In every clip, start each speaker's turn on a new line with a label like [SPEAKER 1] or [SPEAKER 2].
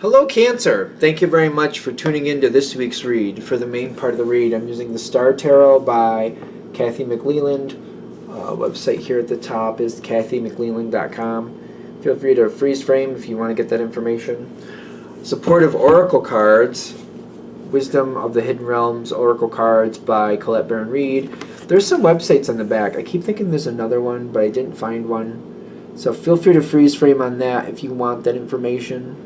[SPEAKER 1] Hello, Cancer. Thank you very much for tuning in to this week's read. For the main part of the read, I'm using the Star Tarot by Kathy McLeland. Website here at the top is kathymcleland.com. Feel free to freeze frame if you want to get that information. Supportive Oracle cards, Wisdom of the Hidden Realms Oracle cards by Colette Baron Reed. There's some websites on the back. I keep thinking there's another one, but I didn't find one. So feel free to freeze frame on that if you want that information.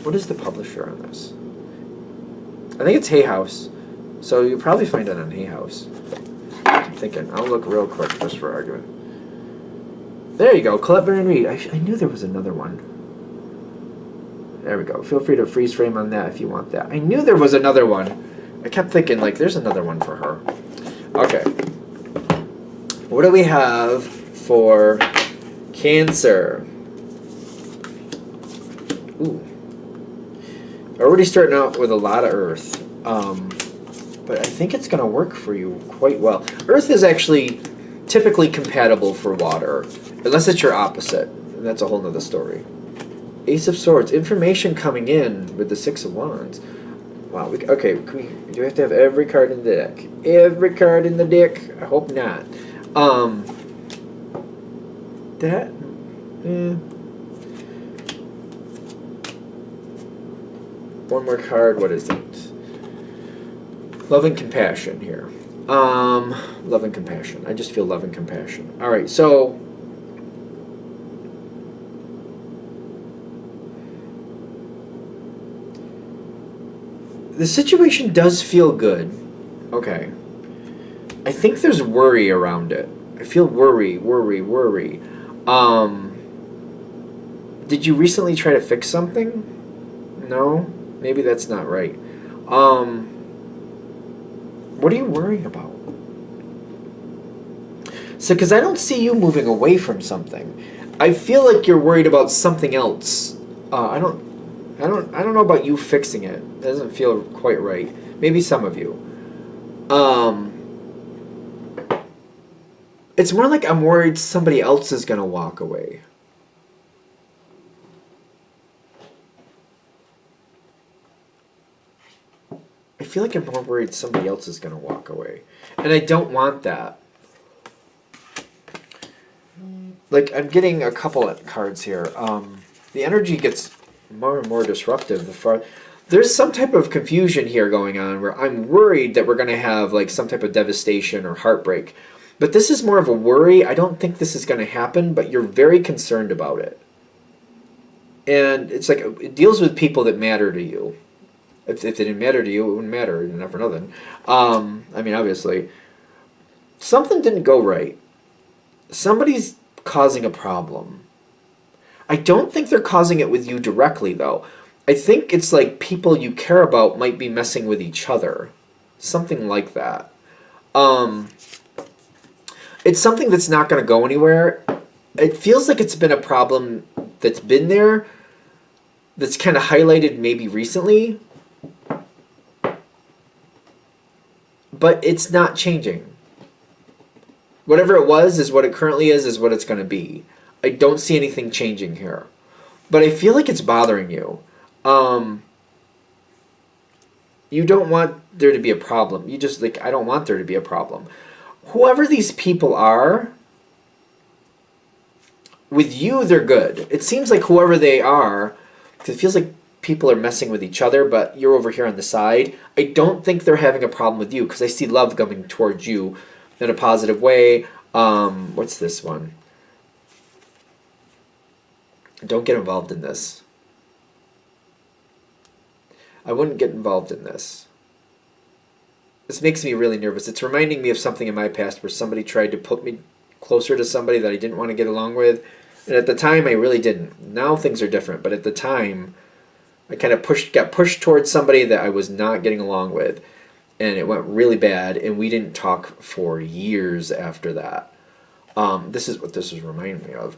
[SPEAKER 1] What is the publisher on this? I think it's Hay House. So you'll probably find it on Hay House. I'm thinking. I'll look real quick just for argument. There you go. Colette Baron Reed. I knew there was another one. There we go. Feel free to freeze frame on that if you want that. I knew there was another one. I kept thinking, like, there's another one for her. Okay. What do we have for Cancer? Ooh. Already starting out with a lot of earth, but I think it's going to work for you quite well. Earth is actually typically compatible for water, unless it's your opposite, and that's a whole nother story. Ace of Swords, information coming in with the Six of Wands. Wow, okay, do we have to have every card in the deck? Every card in the deck? I hope not. One more card, what is it? Love and compassion here. Love and compassion. I just feel love and compassion. Alright, so the situation does feel good. Okay. I think there's worry around it. I feel worry. Did you recently try to fix something? No? Maybe that's not right. What are you worrying about? So, because I don't see you moving away from something. I feel like you're worried about something else. I don't know about you fixing it. It doesn't feel quite right. Maybe some of you. It's more like I'm worried somebody else is gonna walk away. I feel like I'm more worried somebody else is going to walk away. And I don't want that. Like, I'm getting a couple of cards here. The energy gets more and more disruptive. There's some type of confusion here going on where I'm worried that we're going to have, like, some type of devastation or heartbreak. But this is more of a worry. I don't think this is going to happen, but you're very concerned about it. And it's like, it deals with people that matter to you. If it didn't matter to you, it wouldn't matter. Not for nothing. I mean, obviously. Something didn't go right. Somebody's causing a problem. I don't think they're causing it with you directly, though. I think it's like people you care about might be messing with each other. Something like that. It's something that's not going to go anywhere. It feels like it's been a problem that's been there, that's kind of highlighted maybe recently, but it's not changing. Whatever it was is what it currently is what it's going to be. I don't see anything changing here. But I feel like it's bothering you. You don't want there to be a problem. You just, like, I don't want there to be a problem. Whoever these people are, with you, they're good. It seems like whoever they are, because it feels like people are messing with each other, but you're over here on the side. I don't think they're having a problem with you, because I see love coming towards you in a positive way. What's this one? Don't get involved in this. I wouldn't get involved in this. This makes me really nervous. It's reminding me of something in my past where somebody tried to put me closer to somebody that I didn't want to get along with. And at the time, I really didn't. Now things are different. But at the time, I kind of got pushed towards somebody that I was not getting along with. And it went really bad. And we didn't talk for years after that. This is what this is reminding me of.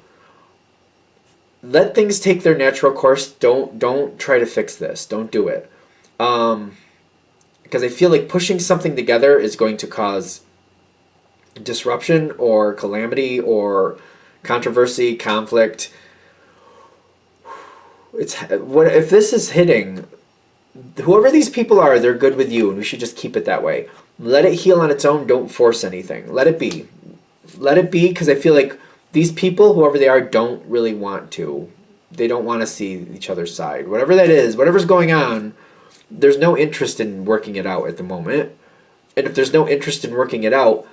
[SPEAKER 1] Let things take their natural course. Don't try to fix this. Don't do it. Because I feel like pushing something together is going to cause disruption or calamity or controversy, conflict. it's what if this is hitting whoever these people are, they're good with you, and we should just keep it that way. Let it heal on its own. Don't force anything. Let it be. Let it be, because I feel like these people, whoever they are, don't really want to. They don't want to see each other's side. Whatever that is, whatever's going on, there's no interest in working it out at the moment. And if there's no interest in working it out,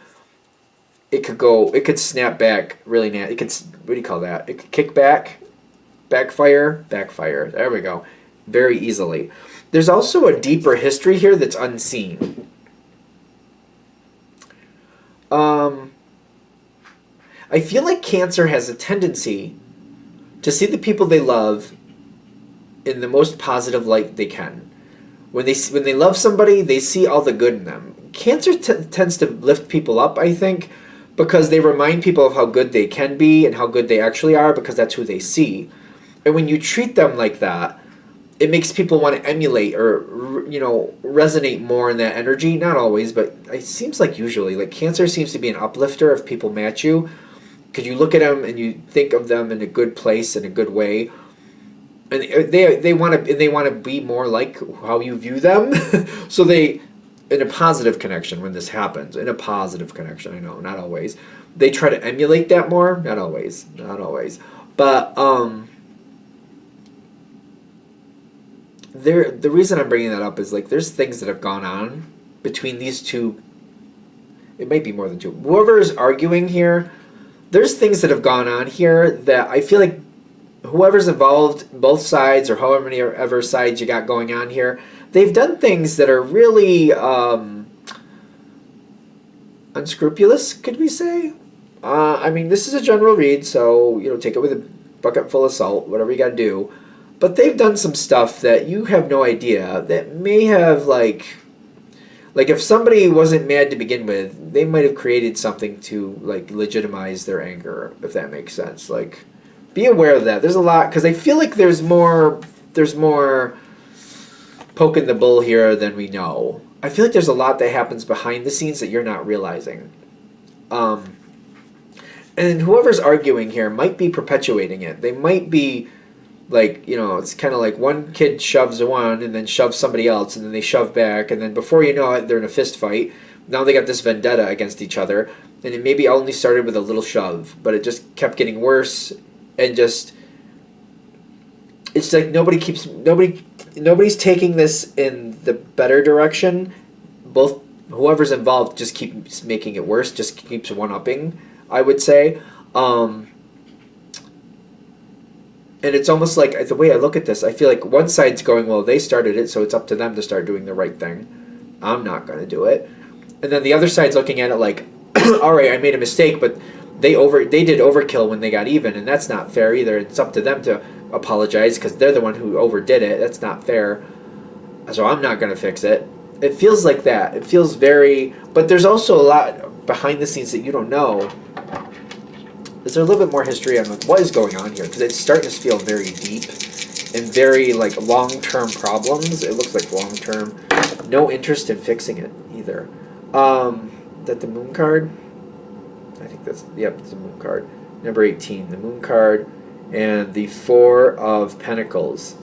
[SPEAKER 1] it could snap back really it could, what do you call that? It could kick back, backfire. There we go. Very easily. There's also a deeper history here that's unseen. I feel like Cancer has a tendency to see the people they love in the most positive light they can. When they love somebody, they see all the good in them. Cancer tends to lift people up, I think, because they remind people of how good they can be and how good they actually are, because that's who they see. And when you treat them like that, it makes people want to emulate or, resonate more in that energy. Not always, but it seems like usually. Like Cancer seems to be an uplifter if people match you, because you look at them and you think of them in a good place, in a good way. And they want to be more like how you view them. So they, in a positive connection, when this happens, in a positive connection, I know, not always, they try to emulate that more. Not always, but the reason I'm bringing that up is like there's things that have gone on between these two. It might be more than two. Whoever is arguing here, there's things that have gone on here that I feel like whoever's involved, both sides or however many ever sides you got going on here, they've done things that are really unscrupulous, could we say? I mean, this is a general read, so take it with a bucket full of salt, whatever you got to do. But they've done some stuff that you have no idea that may have like if somebody wasn't mad to begin with, they might have created something to like legitimize their anger, if that makes sense. Like, be aware of that. There's a lot, because I feel like there's more poking the bull here than we know. I feel like there's a lot that happens behind the scenes that you're not realizing. And whoever's arguing here might be perpetuating it. They might be like, it's kind of like one kid shoves one and then shoves somebody else and then they shove back, and then before you know it, they're in a fist fight. Now they got this vendetta against each other, and it maybe only started with a little shove, but it just kept getting worse, and just it's like nobody's taking this in the better direction. Both whoever's involved just keeps making it worse, just keeps one-upping, I would say. And it's almost like, the way I look at this, I feel like one side's going, well, they started it, so it's up to them to start doing the right thing. I'm not going to do it. And then the other side's looking at it like, all right, I made a mistake, but they did overkill when they got even, and that's not fair either. It's up to them to apologize because they're the one who overdid it. That's not fair. So I'm not going to fix it. It feels like that. It feels very... But there's also a lot behind the scenes that you don't know. Is there a little bit more history on what is going on here? Because it's starting to feel very deep and very like long-term problems. It looks like long-term. No interest in fixing it either. That the Moon card? I think that's, it's the Moon card. Number 18, the Moon card, and the Four of Pentacles.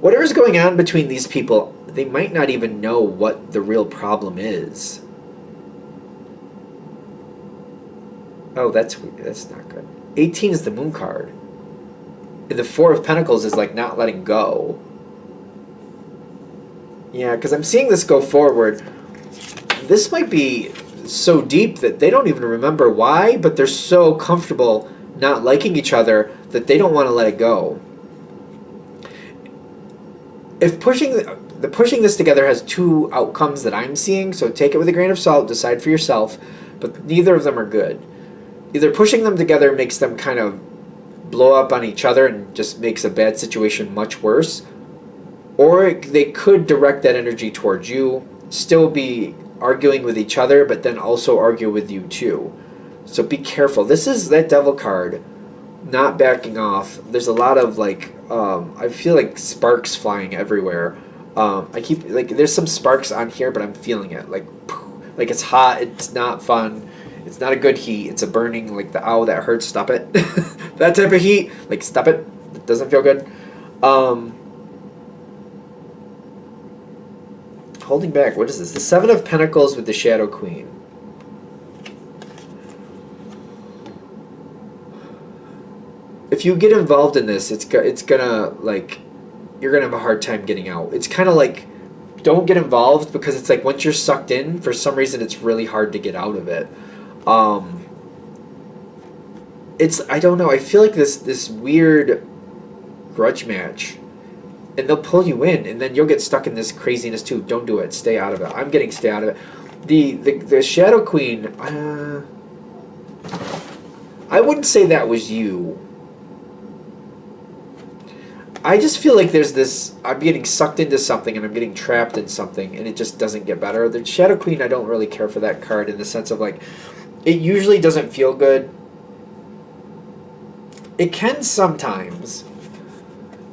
[SPEAKER 1] Whatever's going on between these people, they might not even know what the real problem is. Oh, that's not good. 18 is the Moon card. And the Four of Pentacles is like not letting go. Yeah, because I'm seeing this go forward. This might be so deep that they don't even remember why, but they're so comfortable not liking each other that they don't want to let it go. If pushing this together has two outcomes that I'm seeing, so take it with a grain of salt, decide for yourself, but neither of them are good. Either pushing them together makes them kind of blow up on each other and just makes a bad situation much worse, or they could direct that energy towards you, still be arguing with each other, but then also argue with you too. So be careful. This is that Devil card, not backing off. There's a lot of like, I feel like sparks flying everywhere. I keep, like, there's some sparks on here, but I'm feeling it. Like it's hot, it's not fun. It's not a good heat. It's a burning, like the ow, that hurts, stop it. That type of heat, like stop it. It doesn't feel good. Holding back. What is this? The Seven of Pentacles with the Shadow Queen. If you get involved in this, it's gonna, like, you're gonna have a hard time getting out. It's kind of like, don't get involved, because it's like once you're sucked in, for some reason it's really hard to get out of it. It's, I don't know, I feel like this weird grudge match, and they'll pull you in, and then you'll get stuck in this craziness too. Don't do it. Stay out of it. I'm getting stay out of it. The Shadow Queen, I wouldn't say that was you. I just feel like there's this, I'm getting sucked into something and I'm getting trapped in something and it just doesn't get better. The Shadow Queen, I don't really care for that card in the sense of, like, it usually doesn't feel good. It can sometimes.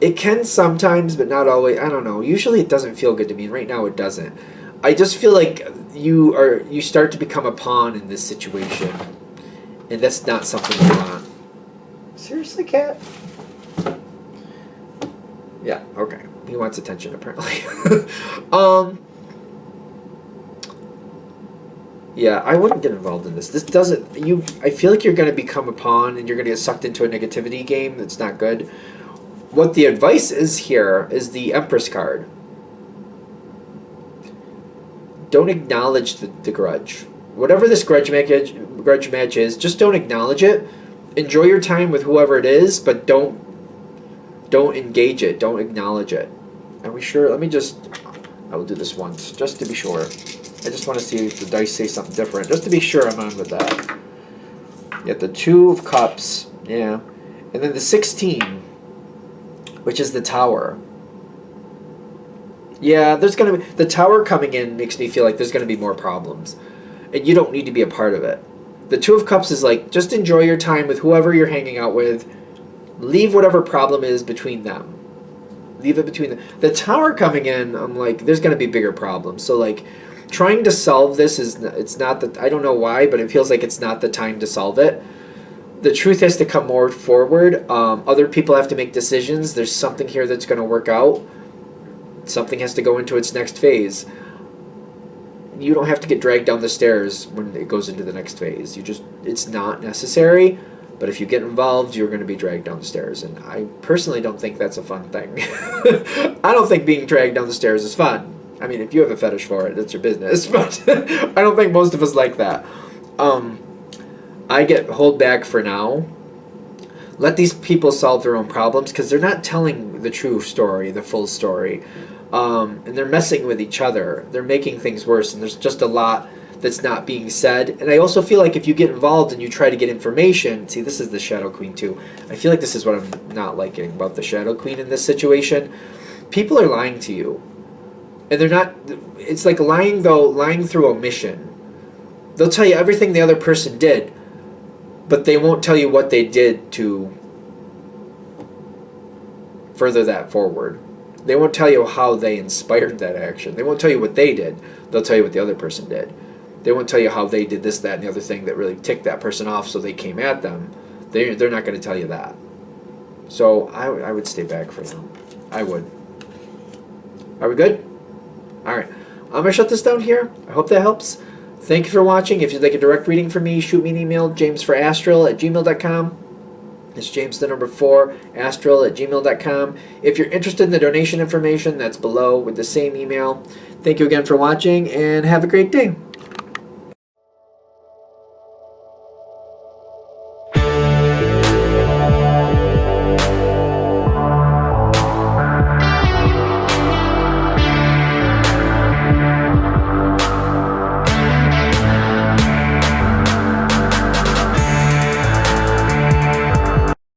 [SPEAKER 1] It can sometimes, but not always. I don't know. Usually it doesn't feel good to me, and right now it doesn't. I just feel like you start to become a pawn in this situation, and that's not something you want. Seriously, cat? Yeah, okay. He wants attention, apparently. Yeah, I wouldn't get involved in this. This doesn't... I feel like you're going to become a pawn, and you're going to get sucked into a negativity game that's not good. What the advice is here is the Empress card. Don't acknowledge the grudge. Whatever this grudge match is, just don't acknowledge it. Enjoy your time with whoever it is, but don't engage it. Don't acknowledge it. Are we sure? Let me just... I will do this once, just to be sure. I just want to see if the dice say something different, just to be sure I'm on with that. You got the Two of Cups, yeah. And then the 16, which is the Tower. Yeah, there's going to be... The Tower coming in makes me feel like there's going to be more problems. And you don't need to be a part of it. The Two of Cups is like, just enjoy your time with whoever you're hanging out with. Leave whatever problem is between them. Leave it between them. The Tower coming in, I'm like, there's going to be bigger problems. So, like, trying to solve this it's not the... I don't know why, but it feels like it's not the time to solve it. The truth has to come more forward. Other people have to make decisions. There's something here that's going to work out. Something has to go into its next phase. You don't have to get dragged down the stairs when it goes into the next phase. It's not necessary. But if you get involved, you're going to be dragged down the stairs. And I personally don't think that's a fun thing. I don't think being dragged down the stairs is fun. I mean, if you have a fetish for it, that's your business. But I don't think most of us like that. I hold back for now. Let these people solve their own problems, because they're not telling the true story, the full story. And they're messing with each other. They're making things worse, and there's just a lot that's not being said. And I also feel like if you get involved and you try to get information... See, this is the Shadow Queen too. I feel like this is what I'm not liking about the Shadow Queen in this situation. People are lying to you. And they're not... It's like lying, though, lying through omission. They'll tell you everything the other person did, but they won't tell you what they did to further that forward. They won't tell you how they inspired that action. They won't tell you what they did. They'll tell you what the other person did. They won't tell you how they did this, that, and the other thing that really ticked that person off, so they came at them. They're not going to tell you that. So I would stay back for now. I would. Are we good? All right. I'm going to shut this down here. I hope that helps. Thank you for watching. If you'd like a direct reading from me, shoot me an email, jamesforastral@gmail.com. It's James the number 4, astral@gmail.com. If you're interested in the donation information, that's below with the same email. Thank you again for watching, and have a great day.